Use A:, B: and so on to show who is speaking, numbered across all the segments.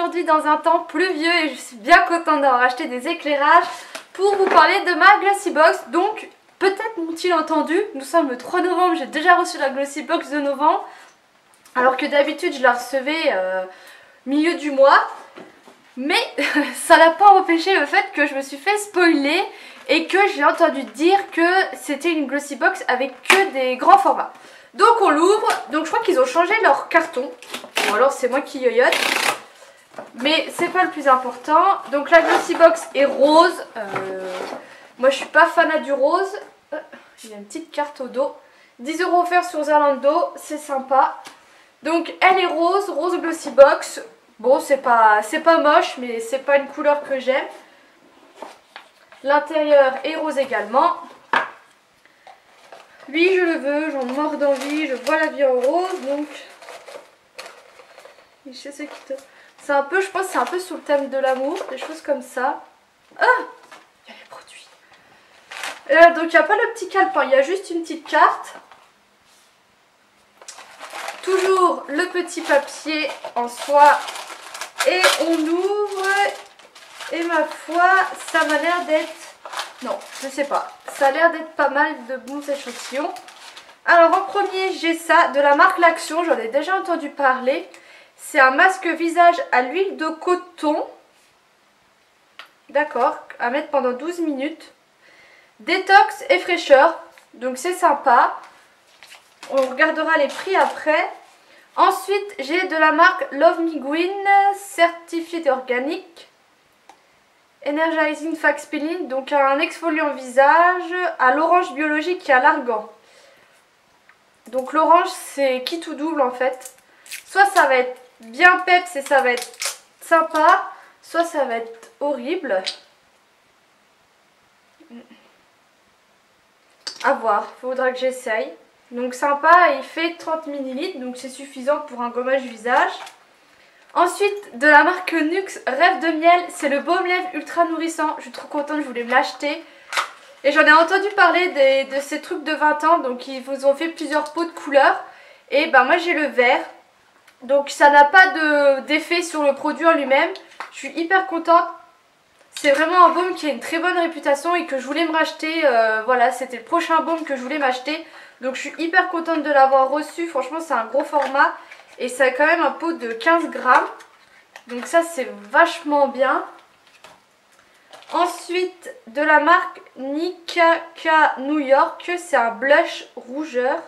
A: aujourd'hui dans un temps pluvieux et je suis bien contente d'avoir acheté des éclairages pour vous parler de ma Glossy Box. Donc peut-être m'ont-ils entendu, nous sommes le 3 novembre, j'ai déjà reçu la Glossy Box de novembre. Alors que d'habitude je la recevais milieu du mois. Mais ça n'a pas empêché le fait que je me suis fait spoiler et que j'ai entendu dire que c'était une Glossy Box avec que des grands formats. Donc on l'ouvre, donc je crois qu'ils ont changé leur carton. Ou alors c'est moi qui yoyote. Mais c'est pas le plus important. Donc la Glossy Box est rose. Moi je suis pas fanat du rose. Il y a une petite carte au dos. 10 € offerts sur Zalando, c'est sympa. Donc elle est rose, rose Glossy Box. Bon, c'est pas moche, mais c'est pas une couleur que j'aime. L'intérieur est rose également. Oui, je le veux, j'en mords d'envie, je vois la vie en rose, donc... Je sais ce qui te... C'est un peu, je pense, c'est un peu sous le thème de l'amour, des choses comme ça. Ah, il y a les produits. Donc il n'y a pas le petit calepin, il y a juste une petite carte. Toujours le petit papier en soie. Et on ouvre, et ma foi, ça m'a l'air d'être... Non, je sais pas. Ça a l'air d'être pas mal de bons échantillons. Alors en premier, j'ai ça, de la marque L'Action, j'en ai déjà entendu parler. C'est un masque visage à l'huile de coton. D'accord, à mettre pendant 12 minutes. Détox et fraîcheur, donc c'est sympa. On regardera les prix après. Ensuite, j'ai de la marque Love Me Green, certifié organique. Energizing Fax Peeling, donc un exfoliant visage à l'orange biologique et à l'argan. Donc l'orange, c'est qui tout double en fait. Soit ça va être bien peps et ça va être sympa, soit ça va être horrible. À voir, faudra que j'essaye. Donc sympa, il fait 30 ml, donc c'est suffisant pour un gommage visage. Ensuite, de la marque Nuxe Rêve de Miel, c'est le baume lèvres ultra nourrissant. Je suis trop contente, je voulais me l'acheter. Et j'en ai entendu parler de ces trucs de 20 ans, donc ils vous ont fait plusieurs pots de couleurs. Et ben moi j'ai le vert, donc ça n'a pas d'effet sur le produit en lui-même. Je suis hyper contente. C'est vraiment un baume qui a une très bonne réputation et que je voulais me racheter. Voilà, c'était le prochain baume que je voulais m'acheter. Donc je suis hyper contente de l'avoir reçu. Franchement, c'est un gros format. Et ça a quand même un pot de 15 grammes. Donc ça, c'est vachement bien. Ensuite, de la marque Nikaka New York. C'est un blush rougeur.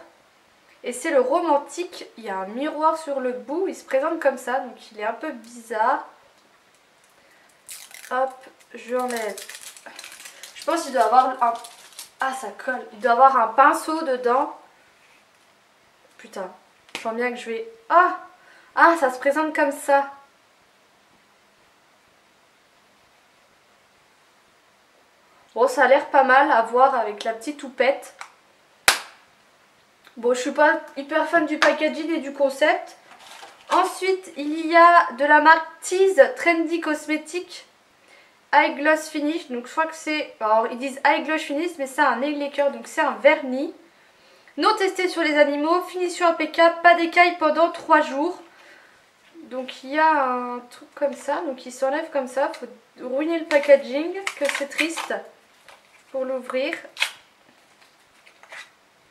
A: Et c'est le romantique. Il y a un miroir sur le bout. Il se présente comme ça. Donc il est un peu bizarre. Hop, je l'enlève. Je pense qu'il doit avoir un... Ah, ça colle. Il doit avoir un pinceau dedans. Putain, je sens bien que je vais... Ah, ça se présente comme ça. Bon, ça a l'air pas mal à voir avec la petite houppette. Bon, je suis pas hyper fan du packaging et du concept. Ensuite, il y a de la marque Tease Trendy Cosmetics. Eye Gloss Finish, donc je crois que c'est... Alors ils disent Eye Gloss Finish, mais c'est un nail lacquer, donc c'est un vernis. Non testé sur les animaux, finition impeccable, pas d'écailles pendant 3 jours. Donc il y a un truc comme ça, donc il s'enlève comme ça, faut ruiner le packaging, que c'est triste pour l'ouvrir.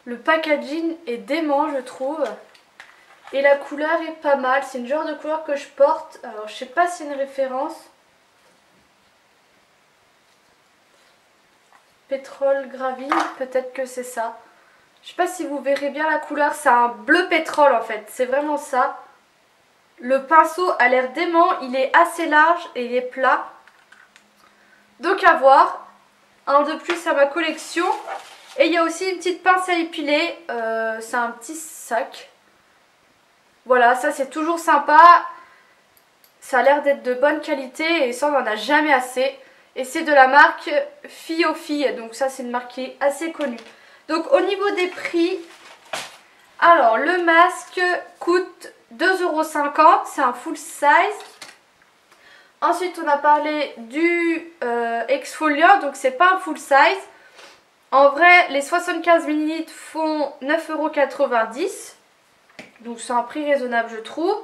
A: Le packaging est dément, je trouve. Et la couleur est pas mal, c'est une genre de couleur que je porte. Alors je sais pas si c'est une référence. Pétrole gravine, peut-être que c'est ça. Je sais pas si vous verrez bien la couleur, c'est un bleu pétrole en fait, c'est vraiment ça. Le pinceau a l'air dément, il est assez large et il est plat. Donc à voir, un de plus à ma collection. Et il y a aussi une petite pince à épiler, c'est un petit sac. Voilà, ça c'est toujours sympa. Ça a l'air d'être de bonne qualité et ça on n'en a jamais assez. Et c'est de la marque Fille, donc ça c'est une marque qui est assez connue. Donc au niveau des prix, alors le masque coûte 2,50 €, c'est un full size. Ensuite on a parlé du exfoliant, donc c'est pas un full size. En vrai les 75 ml font 9,90 €, donc c'est un prix raisonnable je trouve.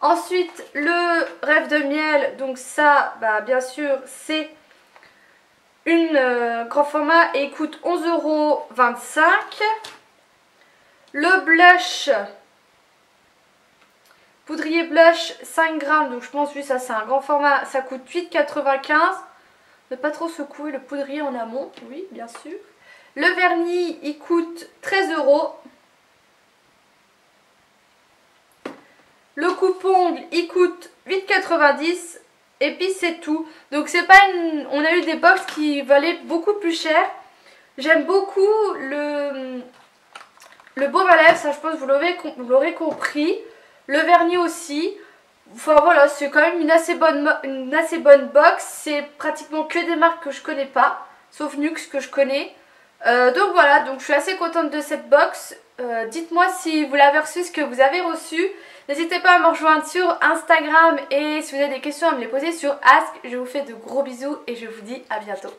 A: Ensuite, le rêve de miel, donc ça, bah, bien sûr, c'est une grand format et il coûte 11,25 €. Le blush, poudrier blush 5 grammes, donc je pense que ça c'est un grand format, ça coûte 8,95 €. Ne pas trop secouer le poudrier en amont, oui, bien sûr. Le vernis, il coûte 13 €. Le coupe-ongle, il coûte 8,90 € et puis c'est tout. Donc c'est pas une... On a eu des box qui valaient beaucoup plus cher. J'aime beaucoup le baume à lèvres, ça je pense que vous l'aurez compris. Le vernis aussi. Enfin voilà, c'est quand même une assez bonne box. C'est pratiquement que des marques que je connais pas, sauf Nux que je connais. Donc voilà, donc je suis assez contente de cette box. Dites-moi si vous l'avez reçue, ce que vous avez reçu. N'hésitez pas à me rejoindre sur Instagram et si vous avez des questions à me les poser sur Ask. Je vous fais de gros bisous et je vous dis à bientôt.